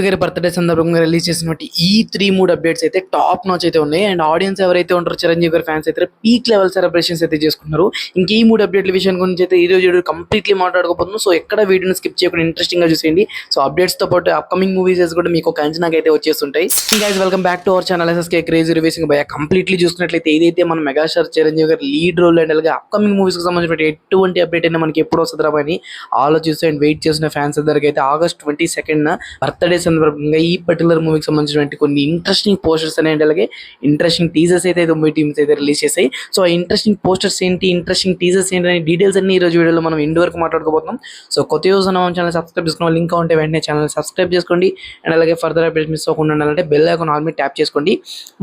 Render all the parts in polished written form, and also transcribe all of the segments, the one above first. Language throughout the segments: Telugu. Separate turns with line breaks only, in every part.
గారి బర్త్డే సందర్భంగా రిలీజ్ చేసినటువంటి ఈ 3 అప్డేట్స్ అయితే టాప్ నాచ్ అయితే ఉన్నాయి. అండ్ ఆడియన్స్ ఎవరైతే ఉంటారో చిరంజీవి గారి ఫ్యాన్స్ అయితే పీక్ లెవెల్ సెలబ్రేషన్స్ అయితే చేసుకున్నారు. ఇంక ఈ 3 అప్డేట్ల విషయం గురించి అయితే ఈ రోజు కంప్లీట్లీ మాట్లాడుకోబోతున్నాం. సో ఎక్కడ వీడియోని స్కిప్ చేయకుండా ఇంట్రెస్టింగ్ గా చూసేయండి. సో అప్డేట్స్ తో పాటు అప్కమింగ్ మూవీస్ కూడా మీకు ఒక అంచనాకి అయితే వచ్చేస్తుంటాయి. Guys welcome back to our channel SSK crazy రివ్యూసింగ్ బై కంప్లీట్లీ చూసుకున్నట్లయితే ఏదైతే మన మెగాస్టార్ చిరంజీవి గారి లీడ్ రోల్ అండ్ అలాగే అప్కమింగ్ మూవీస్ కి సంబంధించిన ఎటువంటి అప్డేట్ అయినా మనకి ఎప్పుడు వస్తుందా అని ఆలోచిస్తూ అండ్ వెయిట్ చేసిన ఫ్యాన్స్ అందరికీ అయితే August 22 బర్త్డే సందర్భంగా ఈ పర్టికులర్ మూవీకి సంబంధించినటువంటి కొన్ని ఇంట్రెస్టింగ్ పోస్టర్స్ అనేవి అలాగే ఇంట్రెస్టింగ్ టీజర్స్ అయితే మూవీ టీమ్స్ అయితే రిలీజ్ చేసాయి. సో ఆ ఇంట్రెస్టింగ్ పోస్టర్స్ ఏంటి, ఇంట్రెస్టింగ్ టీజర్స్ ఏంటి అనే డీటెయిల్స్ అన్ని ఈ రోజు వీడియోలో మనం ఇండి వరకు మాట్లాడుకోబోతున్నాం. సో కొత్త యూస్ ఉన్న ఛానల్ సబ్స్క్రైబ్ చేసుకున్న లింక్ ఉంటే వెంటనే ఛానల్ సబ్స్క్రైబ్ చేసుకోండి. అండ్ అలాగే ఫర్దర్ అప్డేట్స్ మిస్ అవ్వకుండా ఉండాలంటే బెల్ ఐకాన్ ఆల్ మీద ట్యాప్ చేసుకోండి.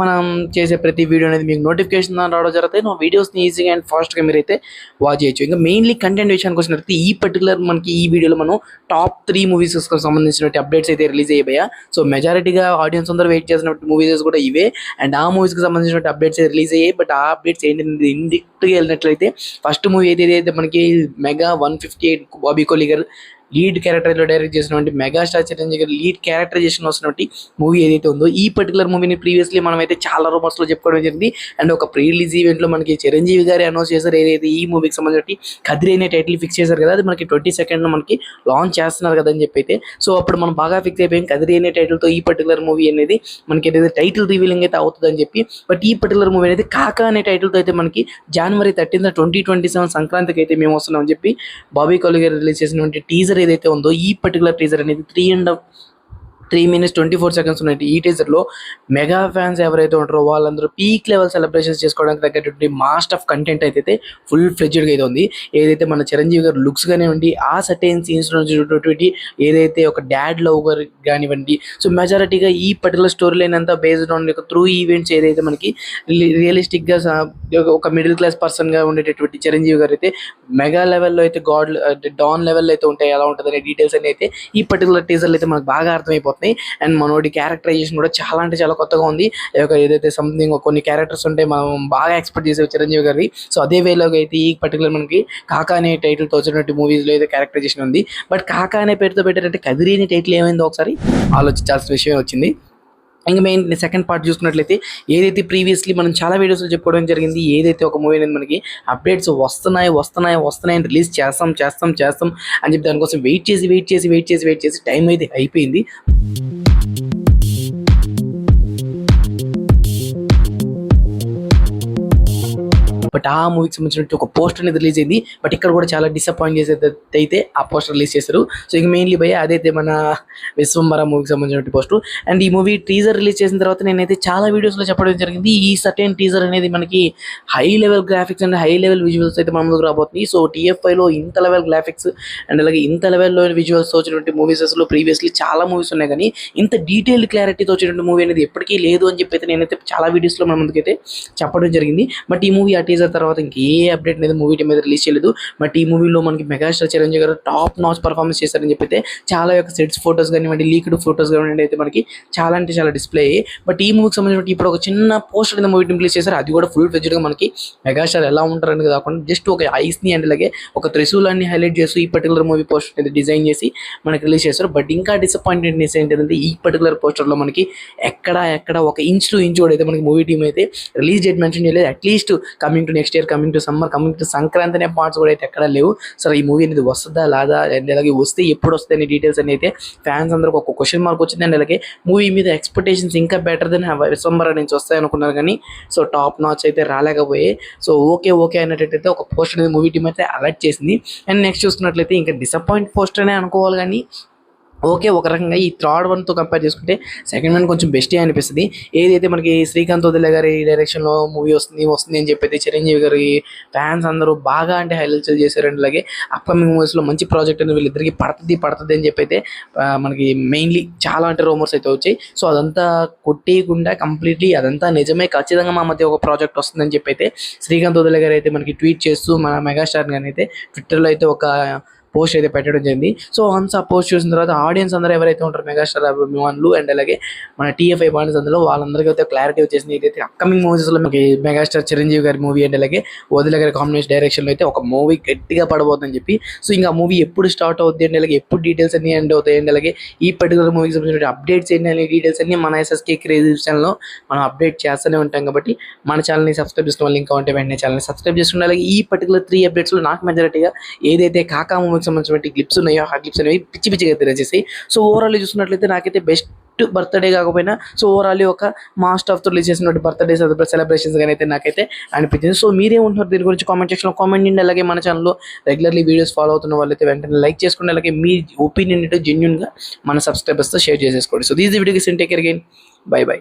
మనం చేసే ప్రతి వీడియో అనేది మీకు నోటిఫికేషన్ రావడం జరుగుతాయి. నా వీడియోస్ని ఈజీగా అండ్ ఫాస్ట్గా మీరైతే వాచ్ చేయొచ్చు. ఇంకా మెయిన్లీ కంటెంట్ విషయానికి వచ్చినట్లయితే ఈ పర్టికులర్ మనకి ఈ వీడియోలో మనం టాప్ 3 మూవీస్ సంబంధించిన అప్డేట్స్ అయితే రిలీజ్ అయ్యాయి. సో మెజారిటీగా ఆడియన్స్ అందరూ వెయిట్ చేసినట్టు మూవీస్ కూడా ఇవే. అండ్ ఆ మూవీస్కి సంబంధించిన అప్డేట్స్ రిలీజ్ అయ్యాయి. బట్ ఆ అప్డేట్స్ ఏంటి ఇండిక్ట్గా వెళ్ళినట్లయితే ఫస్ట్ మూవీ ఏదైతే మనకి మెగా 158 బాబీ కొలిగర్ లీడ్ క్యారెక్టర్లో డైరెక్ట్ చేసినటువంటి మెగాస్టార్ చిరంజీవి గారి లీడ్ క్యారెక్టరైజేషన్ వస్తున్నటువంటి మూవీ ఏదైతే ఉందో ఈ పర్టికులర్ మూవీని ప్రీవియస్లీ మనం అయితే చాలా రూమర్స్లో చెప్పుకోవడం జరిగింది. అండ్ ఒక ప్రీ రిలీజ్ ఈవెంట్లో మనకి చిరంజీవి గారు అనౌన్స్ చేశారు ఏదైతే ఈ మూవీకి సంబంధించి కదిరి అనే టైటిల్ ఫిక్స్ చేశారు కదా, అది మనకి 22nd మనకి లాంచ్ చేస్తున్నారు కదా అని చెప్పి అయితే. సో అప్పుడు మనం బాగా ఫిక్స్ అయిపోయాం కదిరి అనే టైటిల్తో ఈ పర్టికులర్ మూవీ అనేది మనకి ఏదైతే టైటిల్ రివీలింగ్ అయితే అవుతుందని చెప్పి. బట్ ఈ పర్టికులర్ మూవీ అనేది కాకా అనే టైటిల్తో అయితే మనకి January 13, 2027 సంక్రాంతికి అయితే మేము వస్తున్నాం అని చెప్పి బాబీ కొలి గారు రిలీజ్ చేసినటువంటి టీజర్ ఏదైతే ఉందో ఈ పర్టికులర్ టీజర్ అనేది 3 minutes 24 seconds ఉన్నాయి. ఈ టీజర్లో మెగా ఫ్యాన్స్ ఎవరైతే ఉంటారో వాళ్ళందరూ పీక్ లెవెల్ సెలబ్రేషన్స్ చేసుకోవడానికి తగ్గటువంటి మాస్ట్ ఆఫ్ కంటెంట్ అయితే ఫుల్ ఫ్లెడ్జ్డ్గా అయితే ఉంది. ఏదైతే మన చిరంజీవి గారు లుక్స్ కానివ్వండి, ఆ సర్టెన్ సీన్స్ నుంచి ఏదైతే ఒక డాడ్ లవ్ గారు కానివ్వండి, సో మెజారిటీగా ఈ పర్టికులర్ స్టోరీ లైన్ అంతా బేస్డ్ ఆన్ త్రూ ఈవెంట్స్ ఏదైతే మనకి రియలిస్టిక్గా ఒక మిడిల్ క్లాస్ పర్సన్గా ఉండేటటువంటి చిరంజీవి గారు అయితే మెగా లెవెల్లో అయితే గాడ్ డాన్ లెవెల్లో అయితే ఉంటాయి, ఎలా ఉంటుంది అనే డీటెయిల్స్ అన్ని అయితే ఈ పర్టికులర్ టీజర్లో అయితే మనకు బాగా అర్థమైపోతుంది. అండ్ మనోడి క్యారెక్టరైజేషన్ కూడా చాలా అంటే చాలా కొత్తగా ఉంది. ఏదైతే సంథింగ్ కొన్ని క్యారెక్టర్స్ ఉంటే మనం బాగా ఎక్స్పెక్ట్ చేసే చిరంజీవి గారి, సో అదే వేలోగా అయితే ఈ పర్టికులర్ మనకి కాకా అనే టైటిల్తో వచ్చినటువంటి మూవీస్లో అయితే క్యారెక్టరైజేషన్ ఉంది. బట్ కాకా అనే పేరుతో పెట్టారంటే కదిరి అనే టైటిల్ ఏమైందో ఒకసారి ఆలోచించాల్సిన విషయం వచ్చింది. ఇంకా మెయిన్ సెకండ్ పార్ట్ చూసుకున్నట్లయితే ఏదైతే ప్రీవియస్లీ మనం చాలా వీడియోస్లో చెప్పుకోవడం జరిగింది, ఏదైతే ఒక మూవీ అనేది మనకి అప్డేట్స్ వస్తున్నాయి రిలీజ్ చేస్తాం అని చెప్పి దానికోసం వెయిట్ చేసి టైం అయితే అయిపోయింది. బట్ ఆ మూవీకి సంబంధించిన ఒక పోస్టర్ అనేది రిలీజ్ అయింది. బట్ ఇక్కడ కూడా చాలా డిసప్పాయింట్ చేసేది అయితే ఆ పోస్టర్ రిలీజ్ చేశారు. సో ఇంక మెయిన్లీ అదైతే మన విశ్వంబర మూవీకి సంబంధించిన పోస్టర్. అండ్ ఈ మూవీ టీజర్ రిలీజ్ చేసిన తర్వాత నేనైతే చాలా వీడియోస్లో చెప్పడం జరిగింది, ఈ సర్టెన్ టీజర్ అనేది మనకి high level graphics and high level visuals అయితే మన ముందుకు రాబోతుంది. సో TFIలో ఇంత లెవెల్ గ్రాఫిక్స్ అండ్ అలాగే ఇంత లెవెల్లో విజువల్స్ వచ్చినటువంటి మూవీస్ అసలు ప్రీవియస్లీ చాలా మూవీస్ ఉన్నాయి, కానీ ఇంత డీటెయిల్డ్ క్లారిటీతో వచ్చినటువంటి మూవీ అనేది ఎప్పటికీ లేదు అని చెప్పి అయితే నేనైతే చాలా వీడియోస్లో మన ముందుకైతే చెప్పడం జరిగింది. బట్ ఈ మూవీ ఆ టీజర్ తర్వాత ఇంకే అప్డేట్ అనేది మూవీ టీమ్ మీద రిలీజ్ చేయలేదు. బట్ ఈ మూవీలో మనకి మెగాస్టార్ చిరంజీవి గారు టాప్ నాచ్ పర్ఫార్మెన్స్ చేశారని చెప్పి చాలా యొక్క సెట్స్ ఫొటోస్ కానివ్వండి, లీక్డ్ ఫొటోస్ కానివ్వండి అయితే మనకి చాలా అంటే చాలా డిస్ప్లే అయ్యాయి. బట్ ఈ మూవీకి సంబంధించిన ఇప్పుడు ఒక చిన్న పోస్టర్ అనేది మూవీ టీమ్ రిలీజ్ చేశారు, అది కూడా ఫుల్ ఫ్లెడ్జ్డ్గా మనకి మెగాస్టార్ ఎలా ఉంటారని కాకుండా జస్ట్ ఒక ఐస్ని అండ్ అలాగే ఒక త్రిశూలాన్ని హైలైట్ చేస్తూ ఈ పర్టికులర్ మూవీ పోస్టర్ అనేది డిజైన్ చేసి మనకి రిలీజ్ చేశారు. బట్ ఇంకా డిసప్పాయింటెడ్నెస్ ఏంటంటే ఈ పర్టికులర్ పోస్టర్లో మనకి ఎక్కడ ఒక ఇంచ్ టు ఇంచ్ కూడా అయితే మనకి మూవీ టీమ్ అయితే రిలీజ్ డేట్ మెన్షన్ చేయలేదు. At least coming to next year, coming to summer, coming to Sankranti అనే పార్ట్స్ కూడా అయితే ఎక్కడా లేవు. సరే ఈ మూవీ అనేది వస్తుందా లేదా, అండ్ అలాగే వస్తే ఎప్పుడు వస్తాయి అనే డీటెయిల్స్ అని అయితే ఫ్యాన్స్ అందరికి ఒక క్వశ్చన్ మార్క్ వచ్చింది. అండ్ అలాగే మూవీ మీద ఎక్స్పెక్టేషన్స్ ఇంకా బెటర్ దెన్ విశ్వంబర నుంచి వస్తాయి అనుకున్నారు, కానీ సో టాప్ నాచ్ అయితే రాలేకపోయాయి. సో ఓకే అన్నట్టయితే ఒక పోస్టర్ అనేది మూవీ టీమ్ అయితే అలర్ట్ చేసింది. అండ్ నెక్స్ట్ చూసుకున్నట్లయితే ఇంకా డిసప్పాయింట్ పోస్టర్ అనే అనుకోవాలి, కానీ ఓకే ఒక రకంగా ఈ థర్డ్ వన్తో కంపేర్ చేసుకుంటే సెకండ్ వన్ కొంచెం బెస్టే అనిపిస్తుంది. ఏదైతే మనకి శ్రీకాంత్ వదిలే గారి డైరెక్షన్లో మూవీ వస్తుంది అని చెప్పి చిరంజీవి గారి ఫ్యాన్స్ అందరూ బాగా అంటే హైలైట్ చేశారండి. అలాగే అప్కమింగ్ మూవీస్లో మంచి ప్రాజెక్ట్ అనేది వీళ్ళిద్దరికి పడుతుంది అని చెప్పి అయితే మనకి మెయిన్లీ చాలా అంటే రూమర్స్ అయితే వచ్చాయి. సో అదంతా కొట్టేయకుండా కంప్లీట్లీ అదంతా నిజమే, ఖచ్చితంగా మా మధ్య ఒక ప్రాజెక్ట్ వస్తుందని చెప్పి అయితే శ్రీకాంత్ వదిలే గారు అయితే మనకి ట్వీట్ చేస్తూ మన మెగాస్టార్ గారిని అయితే ట్విట్టర్లో అయితే ఒక పోస్ట్ అయితే పెట్టడం జరిగింది. సో వన్స్ ఆ పోస్ట్ చూసిన తర్వాత ఆడియన్స్ అందరూ ఎవరైతే ఉంటారో మెగాస్టార్ అభిమానులు అండ్ అలాగే మన టీఎఫ్ఐ బాండ్స్ అందులో వాళ్ళందరికీ అయితే క్లారిటీ వచ్చేసింది. ఏదైతే అప్కమింగ్ మూవీస్లో మనకి మెగాస్టార్ చిరంజీవి గారి మూవీ అండ్ అలాగే వదిల గారి కాంబినేషన్ డైరెక్షన్లో అయితే ఒక మూవీ గట్టిగా పడబోతుందని చెప్పి, సో ఇంకా మూవీ ఎప్పుడు స్టార్ట్ అవుతుంది అండ్ అలాగే ఎప్పుడు డీటెయిల్స్ అన్ని ఎండ్ అవుతాయి అండ్ అలాగే ఈ పర్టికులర్ మూవీకి సంబంధించిన అప్డేట్స్ ఏంటి అనే డీటెయిల్స్ అన్ని మన ఎస్ఎస్కే క్రేజీ ఛానల్లో మనం అప్డేట్ చేస్తూనే ఉంటాం. కాబట్టి మన ఛానల్ని సబ్స్క్రైబ్ చేసుకున్న లింక్ ఉంటే వెంటనే ఛానల్ని సబ్స్క్రైబ్ చేసుకుని అలాగే ఈ పర్టికులర్ 3 అప్డేట్స్లో నాకు మెజారిటీగా ఏదైతే కాకా మూవీకి సంబంధించిన క్లిప్స్ ఉన్నాయో ఆ క్లిప్స్ అనేవి పిచ్చిగా తెలియజేసాయి. సో ఓవరాల్ చూసుకున్నట్లయితే నాకైతే బెస్ట్ బర్త్డే కాకపోయినా సో ఓవరాల్ ఒక మాస్టర్ ఆఫ్ రిలీజ్ చేసినటువంటి బర్త్డే సెలబ్రేషన్స్ కానీ అయితే నాకైతే అనిపించింది. సో మీరేమంటున్నారు దీని గురించి కామెంట్ సెక్షన్లో కామెంట్ చేయండి. అలాగే మన ఛానల్లో రెగ్యులర్లీ వీడియోస్ ఫాలో అవుతున్న వాళ్ళైతే వెంటనే లైక్ చేసుకోండి. అలాగే మీ ఒపీనియన్ ఏంటో జెన్యున్గా మన సబ్స్క్రైబర్స్తో షేర్ చేసేసుకోండి. సో దీస్ వీడియోకి take care again. By by.